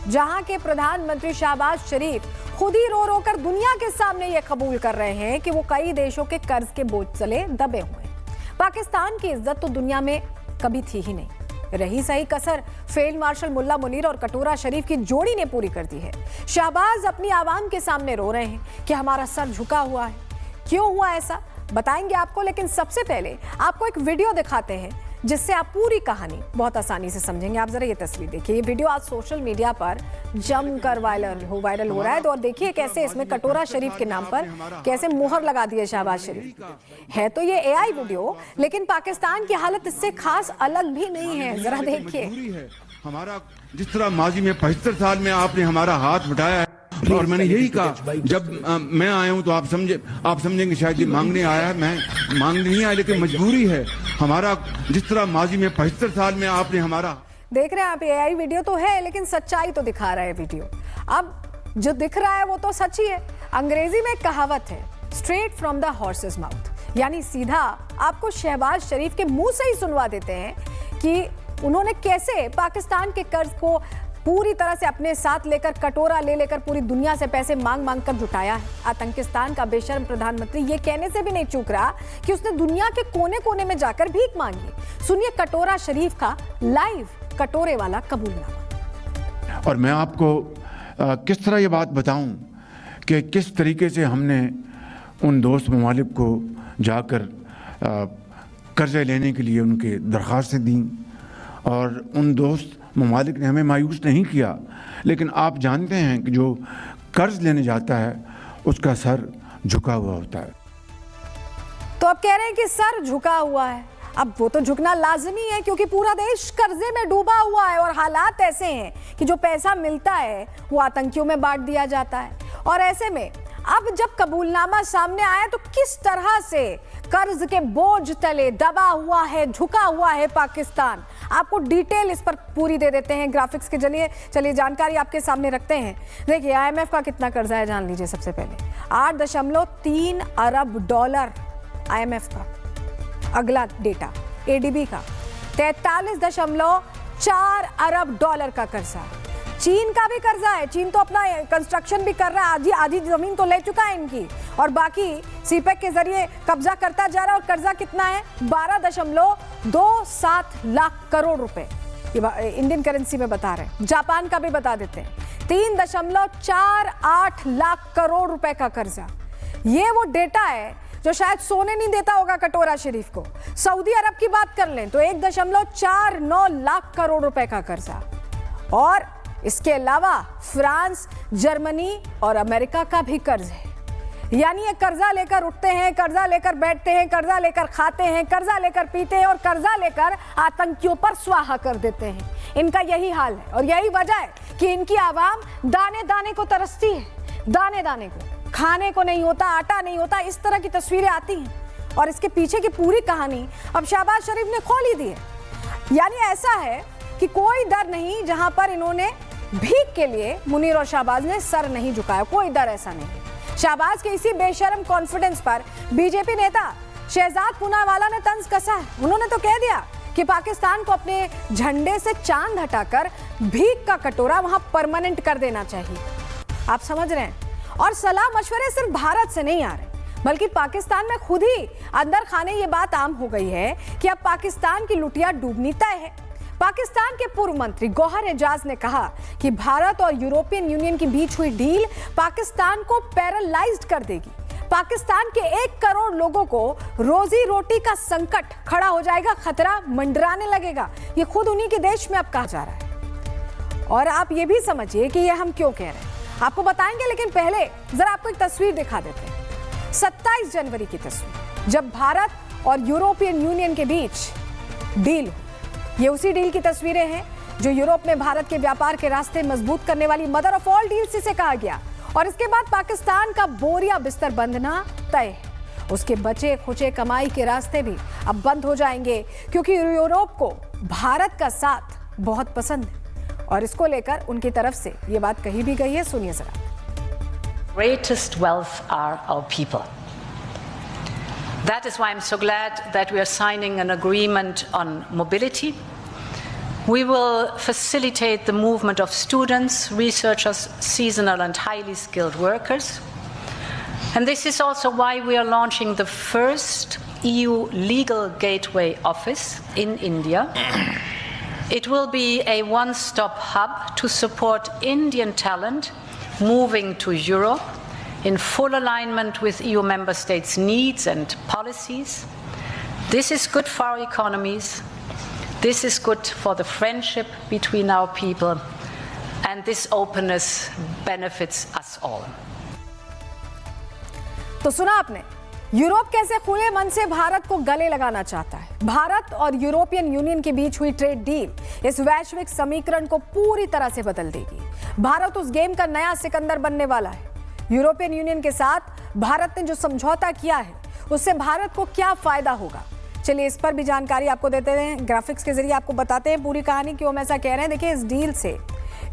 जहां के प्रधानमंत्री शहबाज शरीफ खुद ही रो रो कर दुनिया के सामने ये कबूल कर रहे हैं कि वो कई देशों के कर्ज के बोझ तले दबे हुए हैं। पाकिस्तान की इज्जत तो दुनिया में कभी थी ही नहीं। रही सही कसर फील्ड मार्शल मुल्ला मुनीर और कटोरा शरीफ की जोड़ी ने पूरी कर दी है। शहबाज अपनी आवाम के सामने रो रहे हैं कि हमारा सर झुका हुआ है। क्यों हुआ ऐसा बताएंगे आपको, लेकिन सबसे पहले आपको एक वीडियो दिखाते हैं जिससे आप पूरी कहानी बहुत आसानी से समझेंगे। आप जरा ये तस्वीर देखिए। ये वीडियो आज सोशल मीडिया पर जमकर वायरल हो रहा है। तो और देखिए कैसे इसमें कटोरा शरीफ के नाम पर कैसे मुहर लगा दी है शहबाज शरीफ। है तो ये एआई वीडियो, लेकिन पाकिस्तान की हालत इससे खास अलग भी नहीं है। जरा देखिए। हमारा जिस तरह माजी में 75 साल में आपने हमारा हाथ बढ़ाया है, और मैंने यही कहा जब मैं आया हूं तो आप समझेंगे शायद ये मांगने आया है। मैं मांगने नहीं आया, लेकिन मजबूरी है। हमारा जिस तरह माजी में 75 साल में आपने हमारा देख रहे हैं आप, एआई वीडियो तो है लेकिन सच्चाई तो दिखा रहा है वीडियो। अब जो दिख रहा है वो तो सच ही है। अंग्रेजी में एक कहावत है, straight from the horses mouth, यानी सीधा आपको शहबाज शरीफ के मुंह से ही सुनवा देते हैं कि उन्होंने कैसे पाकिस्तान के कर्ज को पूरी तरह से अपने साथ लेकर कटोरा लेकर पूरी दुनिया से पैसे मांग कर जुटाया है। आतंकिस्तान का बेशर्म प्रधानमंत्री ये कहने से भी नहीं चूक रहा कि उसने दुनिया के कोने कोने में जाकर भीख मांगी। सुनिए कटोरा शरीफ का लाइव कटोरे वाला कबूलनामा। और मैं आपको किस तरह ये बात बताऊं कि किस तरीके से हमने उन दोस्त ममालिक को जाकर कर्जे लेने के लिए उनके दरख्वास्तें दी, और उन दोस्त ममालिक ने हमें मायूस नहीं किया। लेकिन आप जानते हैं कि जो कर्ज लेने जाता है उसका सर झुका हुआ होता है। तो अब कह रहे हैं कि सर झुका हुआ है। अब वो तो झुकना लाजमी है क्योंकि पूरा देश कर्जे में डूबा हुआ है और हालात ऐसे हैं कि जो पैसा मिलता है वो आतंकियों में बांट दिया जाता है। और ऐसे में अब जब कबूलनामा सामने आया तो किस तरह से कर्ज के बोझ तले दबा हुआ है, झुका हुआ है पाकिस्तान, आपको डिटेल इस पर पूरी दे देते हैं ग्राफिक्स के जरिए। चलिए जानकारी आपके सामने रखते हैं। देखिए आईएमएफ का कितना कर्जा है जान लीजिए। सबसे पहले 8.3 अरब डॉलर आईएमएफ का। अगला डेटा एडीबी का 43.4 अरब डॉलर का कर्जा। चीन का भी कर्जा है। चीन तो अपना कंस्ट्रक्शन भी कर रहा है, आधी जमीन तो ले चुका है इनकी, और बाकी सीपेक के जरिए कब्जा करता जा रहा है। और कर्जा कितना है? 12.27 लाख करोड़ रुपए इंडियन करेंसी में बता रहे हैं। जापान का भी बता देते हैं 3.48 लाख करोड़ रुपए का कर्जा। ये वो डेटा है जो शायद सोने नहीं देता होगा कटोरा शरीफ को। सऊदी अरब की बात कर लें तो 1.49 लाख करोड़ रुपए का कर्जा, और इसके अलावा फ्रांस, जर्मनी और अमेरिका का भी कर्ज है। यानी ये कर्जा लेकर उठते हैं, कर्जा लेकर बैठते हैं, कर्जा लेकर खाते हैं, कर्जा लेकर पीते हैं और कर्जा लेकर आतंकियों पर स्वाहा कर देते हैं। इनका यही हाल है और यही वजह है कि इनकी आवाम दाने दाने को तरसती है। दाने दाने को खाने को नहीं होता, आटा नहीं होता, इस तरह की तस्वीरें आती हैं। और इसके पीछे की पूरी कहानी अब शहबाज शरीफ ने खोल ही दी है। यानी ऐसा है कि कोई डर नहीं जहां पर इन्होंने भीख के लिए मुनीर और शहबाज ने सर नहीं झुकाया। कोई डर ऐसा नहीं। शहबाज के इसी बेशर्म कॉन्फिडेंस पर बीजेपी नेता शहजाद पूनावाला ने तंज कसा है। उन्होंने तो कह दिया कि पाकिस्तान को अपने झंडे से चांद हटाकर भीख का कटोरा वहां परमानेंट कर देना चाहिए। आप समझ रहे हैं? और सलाह मशवरे सिर्फ भारत से नहीं आ रहे, बल्कि पाकिस्तान में खुद ही अंदर खाने ये बात आम हो गई है कि अब पाकिस्तान की लुटिया डूबनी तय है। पाकिस्तान के पूर्व मंत्री गौहर एजाज ने कहा कि भारत और यूरोपियन यूनियन के बीच हुई डील पाकिस्तान को पैरालाइज्ड कर देगी। पाकिस्तान के 1 करोड़ लोगों को रोजी रोटी का संकट खड़ा हो जाएगा, खतरा मंडराने लगेगा। ये खुद उन्हीं के देश में अब कहा जा रहा है। और आप ये भी समझिए कि ये हम क्यों कह रहे हैं, आपको बताएंगे, लेकिन पहले जरा आपको एक तस्वीर दिखा देते हैं। 27 जनवरी की तस्वीर, जब भारत और यूरोपियन यूनियन के बीच डील, ये उसी डील की तस्वीरें हैं जो यूरोप में भारत के व्यापार के रास्ते मजबूत करने वाली मदर ऑफ ऑल डील्स इसे कहा गया। और इसके बाद पाकिस्तान का बोरिया बिस्तर बंधना तय है। उसके बचे खुचे कमाई के रास्ते भी अब बंद हो जाएंगे, क्योंकि यूरोप को भारत का साथ बहुत पसंद है और इसको लेकर उनकी तरफ से ये बात कही भी गई है। सुनिए जरा। Greatest wealth are our people. That is why I'm so glad that we are signing an agreement on mobility. We will facilitate the movement of students, researchers, seasonal and highly skilled workers. And this is also why we are launching the first EU Legal Gateway Office in India. It will be a one-stop hub to support Indian talent moving to Europe in full alignment with EU member states' needs and policies. This is good for our economies. This is good for the friendship between our people, and this openness benefits us all. तो सुना आपने, Europe कैसे खुले मन से भारत को गले लगाना चाहता है। भारत और यूरोपियन यूनियन के बीच हुई ट्रेड डील इस वैश्विक समीकरण को पूरी तरह से बदल देगी। भारत उस गेम का नया सिकंदर बनने वाला है। यूरोपियन यूनियन के साथ भारत ने जो समझौता किया है, उससे भारत को क्या फायदा होगा, चलिए इस पर भी जानकारी आपको देते हैं। ग्राफिक्स के जरिए आपको बताते हैं पूरी कहानी, क्यों हम ऐसा कह रहे हैं। देखिए, इस डील से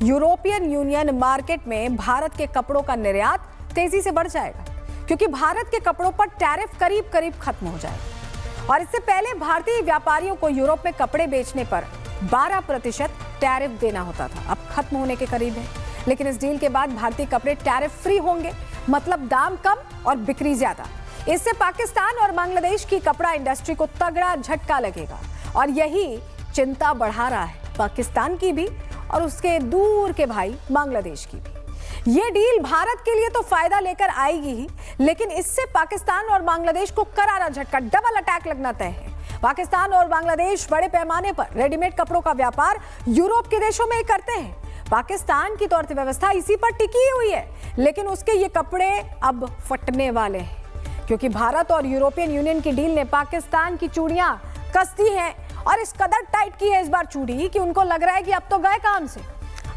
यूरोपियन यूनियन मार्केट में भारत के कपड़ों का निर्यात तेजी से बढ़ जाएगा, क्योंकि भारत के कपड़ों पर टैरिफ करीब करीब खत्म हो जाएगा। और इससे पहले भारतीय व्यापारियों को यूरोप में कपड़े बेचने पर 12% टैरिफ देना होता था, अब खत्म होने के करीब है। लेकिन इस डील के बाद भारतीय कपड़े टैरिफ फ्री होंगे, मतलब दाम कम और बिक्री ज्यादा। इससे पाकिस्तान और बांग्लादेश की कपड़ा इंडस्ट्री को तगड़ा झटका लगेगा, और यही चिंता बढ़ा रहा है पाकिस्तान की भी और उसके दूर के भाई बांग्लादेश की भी। ये डील भारत के लिए तो फायदा लेकर आएगी ही, लेकिन इससे पाकिस्तान और बांग्लादेश को करारा झटका, डबल अटैक लगना तय है। पाकिस्तान और बांग्लादेश बड़े पैमाने पर रेडीमेड कपड़ों का व्यापार यूरोप के देशों में करते हैं। पाकिस्तान की तो अर्थव्यवस्था इसी पर टिकी हुई है, लेकिन उसके ये कपड़े अब फटने वाले हैं, क्योंकि भारत और यूरोपियन यूनियन की डील ने पाकिस्तान की चूड़ियां कस दी हैं, और इस कदर टाइट की है इस बार चूड़ी कि उनको लग रहा है कि अब तो गए काम से,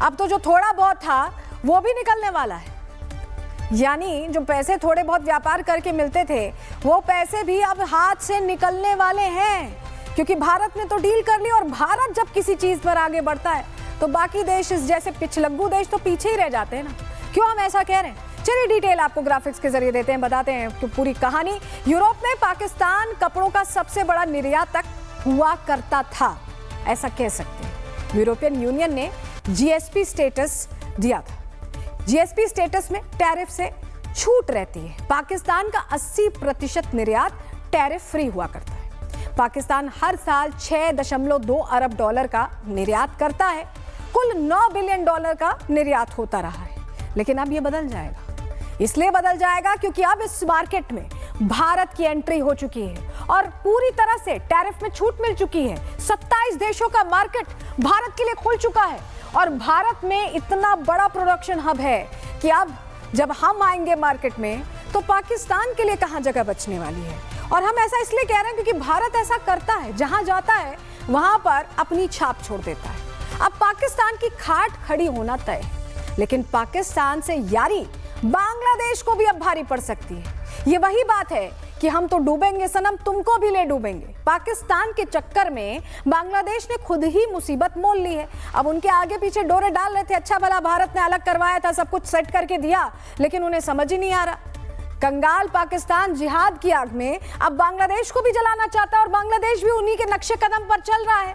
अब तो जो थोड़ा बहुत था वो भी निकलने वाला है। यानी जो पैसे थोड़े बहुत व्यापार करके मिलते थे, वो पैसे भी अब हाथ से निकलने वाले हैं, क्योंकि भारत ने तो डील कर ली। और भारत जब किसी चीज पर आगे बढ़ता है तो बाकी देश जैसे पिछलग्गू देश तो पीछे ही रह जाते हैं ना। क्यों हम ऐसा कह रहे हैं, चलिए डिटेल आपको ग्राफिक्स के जरिए देते हैं, बताते हैं कि पूरी कहानी। यूरोप में पाकिस्तान कपड़ों का सबसे बड़ा निर्यातक हुआ करता था, ऐसा कह सकते हैं। यूरोपियन यूनियन ने जीएसपी स्टेटस दिया था। जीएसपी स्टेटस में टैरिफ से छूट रहती है। पाकिस्तान का 80% निर्यात टैरिफ फ्री हुआ करता है। पाकिस्तान हर साल $6.2 अरब का निर्यात करता है। कुल $9 बिलियन का निर्यात होता रहा है, लेकिन अब ये बदल जाएगा। इसलिए बदल जाएगा क्योंकि अब इस मार्केट में भारत की एंट्री हो चुकी है और पूरी तरह से टैरिफ में छूट मिल चुकी है। 27 देशों का मार्केट भारत के लिए खुल चुका है, और भारत में इतना बड़ा प्रोडक्शन हब है कि अब जब हम आएंगे मार्केट में तो पाकिस्तान के लिए कहां जगह बचने वाली है। और हम ऐसा इसलिए कह रहे हैं क्योंकि भारत ऐसा करता है, जहां जाता है वहां पर अपनी छाप छोड़ देता है। अब पाकिस्तान की खाट खड़ी होना तय है, लेकिन पाकिस्तान से यारी बांग्लादेश को भी अब भारी पड़ सकती है। ये वही बात है कि हम तो डूबेंगे सनम, तुमको भी ले डूबेंगे। पाकिस्तान के चक्कर में बांग्लादेश ने खुद ही मुसीबत मोल ली है। अब उनके आगे पीछे डोरे डाल रहे थे, अच्छा भला भारत ने अलग करवाया था, सब कुछ सेट करके दिया, लेकिन उन्हें समझ ही नहीं आ रहा। कंगाल पाकिस्तान जिहाद की आग में अब बांग्लादेश को भी जलाना चाहता है, और बांग्लादेश भी उन्हीं के नक्शे कदम पर चल रहा है।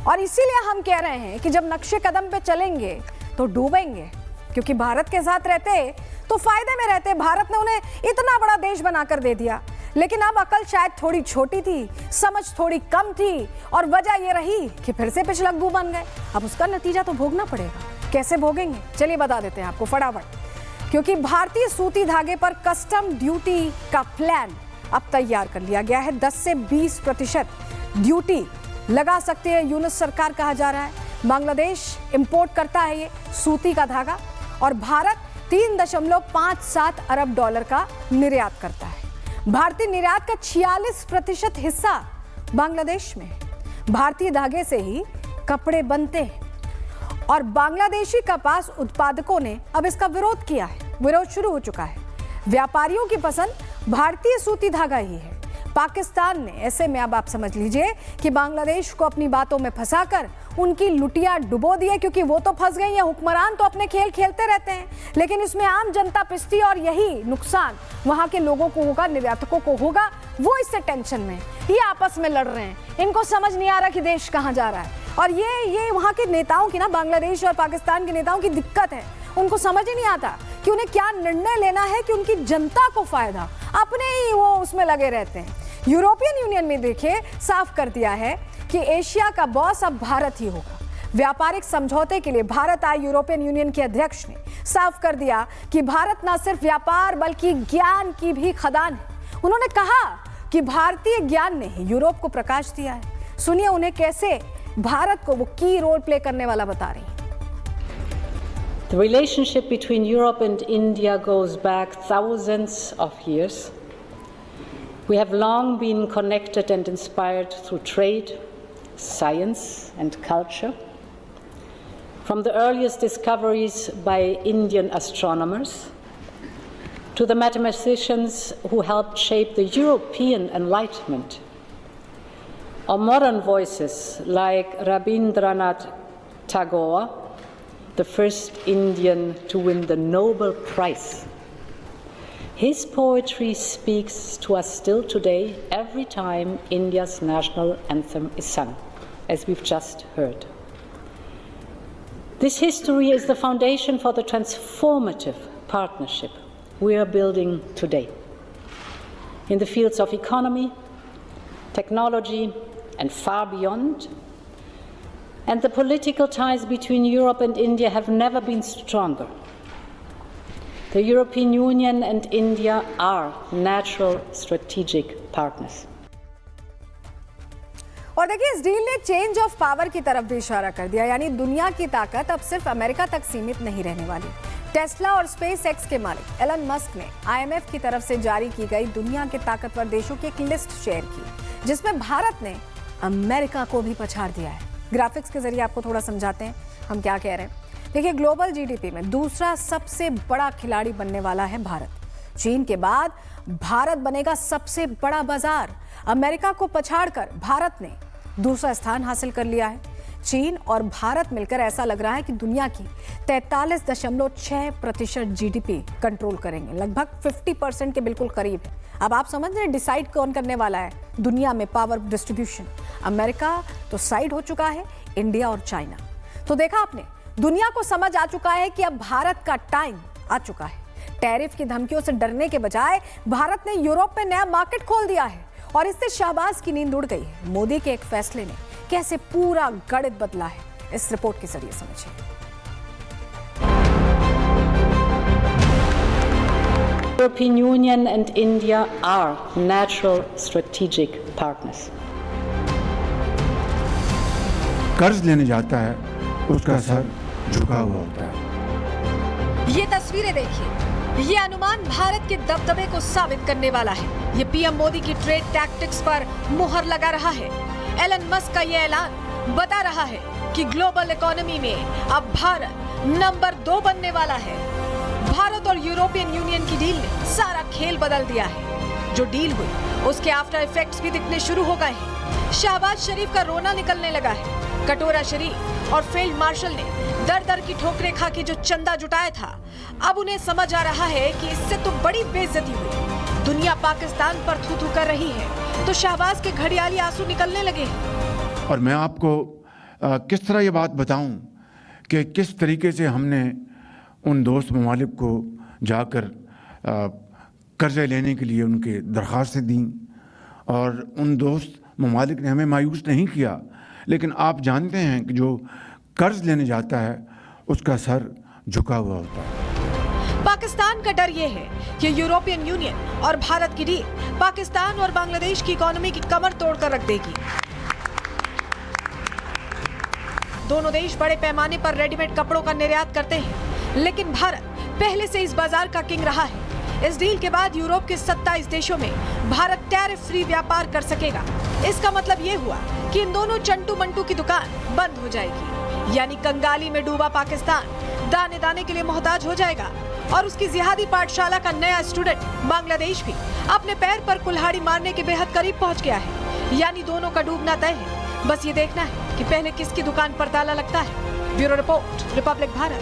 और इसीलिए हम कह रहे हैं कि जब नक्शे कदम पे चलेंगे तो डूबेंगे, क्योंकि भारत के साथ रहते तो फायदे में रहते। भारत ने उन्हें इतना बड़ा देश बनाकर दे दिया, लेकिन अब अकल शायद थोड़ी छोटी थी, समझ थोड़ी कम थी, और वजह यह रही कि फिर से पिछलग्गू बन गए। अब उसका नतीजा तो भोगना पड़ेगा। कैसे भोगेंगे, चलिए बता देते हैं आपको फटाफट। क्योंकि भारतीय सूती धागे पर कस्टम ड्यूटी का प्लान अब तैयार कर लिया गया है। 10 से 20% ड्यूटी लगा सकती है यूनुस सरकार, कहा जा रहा है। बांग्लादेश इंपोर्ट करता है ये सूती का धागा, और भारत $3.57 अरब का निर्यात करता है। भारतीय निर्यात का 46% हिस्सा बांग्लादेश में है। भारतीय धागे से ही कपड़े बनते हैं, और बांग्लादेशी कपास उत्पादकों ने अब इसका विरोध किया है। विरोध शुरू हो चुका है। व्यापारियों की पसंद भारतीय सूती धागा ही है। पाकिस्तान ने ऐसे में अब आप समझ लीजिए कि बांग्लादेश को अपनी बातों में फंसाकर उनकी लुटिया डुबो दी है, क्योंकि वो तो फंस गई है। हुक्मरान तो अपने खेल खेलते रहते हैं, लेकिन इसमें आम जनता पिसती और यही नुकसान वहां के लोगों को होगा, निर्यातकों को होगा। वो इससे टेंशन में, ये आपस में लड़ रहे हैं, इनको समझ नहीं आ रहा कि देश कहां जा रहा है। और ये वहां के नेताओं की ना, बांग्लादेश और पाकिस्तान के नेताओं की दिक्कत है। उनको समझ ही नहीं आता कि उन्हें क्या निर्णय लेना है कि उनकी जनता को फायदा, अपने ही वो उसमें लगे रहते हैं। यूरोपियन यूनियन में देखिए साफ कर दिया है कि एशिया का बॉस अब भारत ही होगा। व्यापारिक समझौते के लिए भारत आए यूरोपियन यूनियन के अध्यक्ष ने साफ कर दिया कि भारत न सिर्फ व्यापार बल्कि ज्ञान की भी खदान है। उन्होंने कहा कि भारतीय ज्ञान ने यूरोप को प्रकाश दिया है। सुनिए उन्हें कैसे भारत को वो की रोल प्ले करने वाला बता रही हैं। The relationship between Europe and India goes back thousands of years. We have long been connected and inspired through trade, science, and culture. From the earliest discoveries by Indian astronomers to the mathematicians who helped shape the European Enlightenment, or modern voices like Rabindranath Tagore, the first Indian to win the Nobel Prize. His poetry speaks to us still today every time India's national anthem is sung, as we've just heard. This history is the foundation for the transformative partnership we are building today in the fields of economy, technology, and far beyond. And the political ties between Europe and India have never been stronger. The European Union and India are natural strategic partners. और देखिए इस deal ने change of power की तरफ भी इशारा कर दिया, यानी दुनिया की ताकत अब सिर्फ अमेरिका तक सीमित नहीं रहने वाली। टेस्ला और स्पेस एक्स के मालिक एलन मस्क ने IMF की तरफ से जारी की गई दुनिया के ताकतवर देशों की एक लिस्ट शेयर की, जिसमें भारत ने अमेरिका को भी पछाड़ दिया है। ग्राफिक्स के जरिए आपको थोड़ा समझाते हैं हम क्या कह रहे हैं। देखिए ग्लोबल GDP में दूसरा सबसे बड़ा खिलाड़ी बनने वाला है भारत। चीन के बाद भारत बनेगा सबसे बड़ा बाजार। अमेरिका को पछाड़कर भारत ने दूसरा स्थान हासिल कर लिया है। चीन और भारत मिलकर ऐसा लग रहा है कि दुनिया की 43.6% GDP कंट्रोल करेंगे, लगभग 50% के बिल्कुल करीब है। अब आप समझ रहे हैं डिसाइड कौन करने वाला है दुनिया में पावर डिस्ट्रीब्यूशन। अमेरिका तो साइड हो चुका है, इंडिया और चाइना। तो देखा आपने, दुनिया को समझ आ चुका है कि अब भारत का टाइम आ चुका है। टैरिफ की धमकियों से डरने के बजाय भारत ने यूरोप में नया मार्केट खोल दिया है और इससे शाहबाज की नींद उड़ गई है। मोदी के एक फैसले ने कैसे पूरा गणित बदला है, इस रिपोर्ट के जरिए समझिए। European Union and India are natural strategic partners. कर्ज लेने जाता है उसका सर झुका हुआ होता है। ये तस्वीरें देखिए, ये अनुमान भारत के दबदबे को साबित करने वाला है। ये पीएम मोदी की ट्रेड टैक्टिक्स पर मुहर लगा रहा है। एलन मस्क का ये ऐलान बता रहा है कि ग्लोबल इकोनॉमी में अब भारत नंबर 2 बनने वाला है। भारत और यूरोपियन यूनियन की डील ने सारा खेल बदल दिया है। जो डील हुई उसके आफ्टर इफेक्ट्स भी दिखने शुरू हो गए हैं। शहबाज शरीफ का रोना निकलने लगा है। कटोरा शरीफ और फील्ड मार्शल ने दर दर की ठोकरें खा के जो चंदा जुटाया था, अब उन्हें समझ आ रहा है कि इससे तो बड़ी बेइज्जती हुई। दुनिया पाकिस्तान पर थू थू कर रही है तो शहबाज के घड़ियाली आंसू निकलने लगे हैं। और मैं आपको किस तरह ये बात बताऊं कि किस तरीके से हमने उन दोस्त ममालिक को जाकर कर्ज़े लेने के लिए उनके दरख्वास्तें दी और उन दोस्त ममालिक ने हमें मायूस नहीं किया। लेकिन आप जानते हैं कि जो कर्ज लेने जाता है उसका सर झुका हुआ होता है। पाकिस्तान का डर यह है कि यूरोपियन यूनियन और भारत की डील पाकिस्तान और बांग्लादेश की इकोनॉमी की कमर तोड़कर रख देगी। दोनों देश बड़े पैमाने पर रेडीमेड कपड़ों का निर्यात करते हैं, लेकिन भारत पहले से इस बाजार का किंग रहा है। इस डील के बाद यूरोप के 27 देशों में भारत टैरिफ फ्री व्यापार कर सकेगा। इसका मतलब ये हुआ कि इन दोनों चंटू मंटू की दुकान बंद हो जाएगी, यानी कंगाली में डूबा पाकिस्तान दाने दाने के लिए मोहताज हो जाएगा। और उसकी जिहादी पाठशाला का नया स्टूडेंट बांग्लादेश भी अपने पैर पर कुल्हाड़ी मारने के बेहद करीब पहुंच गया है। यानी दोनों का डूबना तय है। बस ये देखना है कि पहले किसकी दुकान पर ताला लगता है। Bureau report, Republic Bharat.